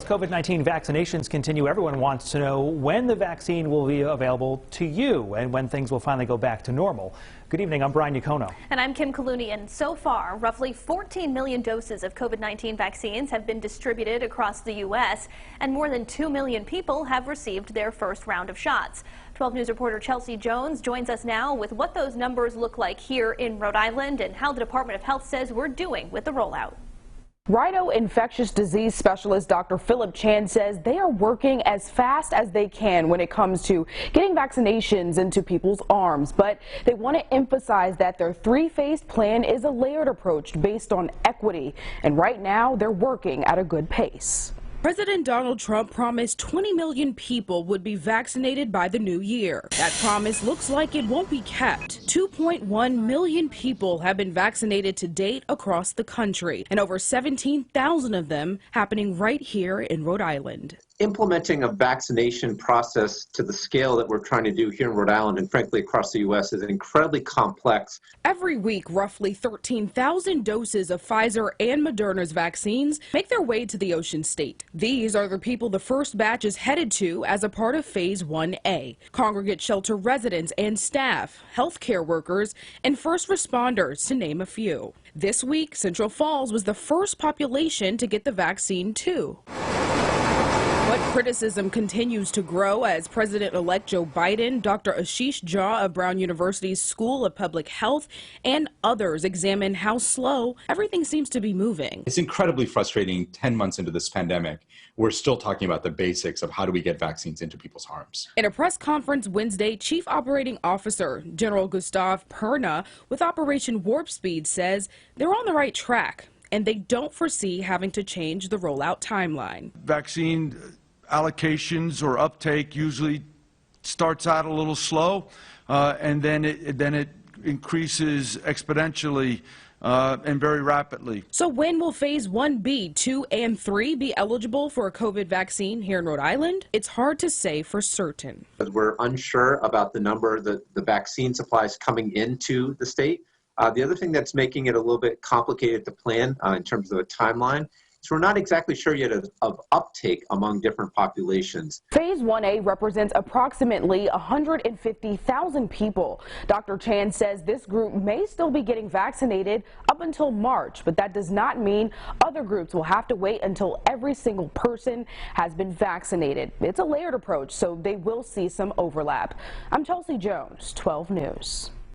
COVID-19 vaccinations continue, everyone wants to know when the vaccine will be available to you and when things will finally go back to normal. Good evening, I'm Brian Yacono. And I'm Kim Calooney, and so far, roughly 14 million doses of COVID-19 vaccines have been distributed across the U.S., and more than 2 million people have received their first round of shots. 12 News reporter Chelsea Jones joins us now with what those numbers look like here in Rhode Island and how the Department of Health says we're doing with the rollout. Rhino infectious disease specialist Dr. Philip Chan says they are working as fast as they can when it comes to getting vaccinations into people's arms, but they want to emphasize that their three-phased plan is a layered approach based on equity, and right now they're working at a good pace. President Donald Trump promised 20 million people would be vaccinated by the new year. That promise looks like it won't be kept. 2.1 million people have been vaccinated to date across the country, and over 17,000 of them happening right here in Rhode Island. Implementing a vaccination process to the scale that we're trying to do here in Rhode Island and frankly across the U.S. is incredibly complex. Every week, roughly 13,000 doses of Pfizer and Moderna's vaccines make their way to the Ocean State. These are the people the first batch is headed to as a part of Phase 1A. Congregate shelter residents and staff, healthcare workers, and first responders, to name a few. This week, Central Falls was the first population to get the vaccine too. But criticism continues to grow as President-elect Joe Biden, Dr. Ashish Jha of Brown University's School of Public Health, and others examine how slow everything seems to be moving. It's incredibly frustrating 10 months into this pandemic. We're still talking about the basics of how do we get vaccines into people's arms. In a press conference Wednesday, Chief Operating Officer General Gustav Perna with Operation Warp Speed says they're on the right track, and they don't foresee having to change the rollout timeline. Vaccine allocations or uptake usually starts out a little slow, and then it increases exponentially and very rapidly. So when will Phase 1B, 2, and 3 be eligible for a COVID vaccine here in Rhode Island? It's hard to say for certain. We're unsure about the number of the vaccine supplies coming into the state. The other thing that's making it a little bit complicated to plan in terms of a timeline is we're not exactly sure yet of uptake among different populations. Phase 1A represents approximately 150,000 people. Dr. Chan says this group may still be getting vaccinated up until March, but that does not mean other groups will have to wait until every single person has been vaccinated. It's a layered approach, so they will see some overlap. I'm Chelsea Jones, 12 News.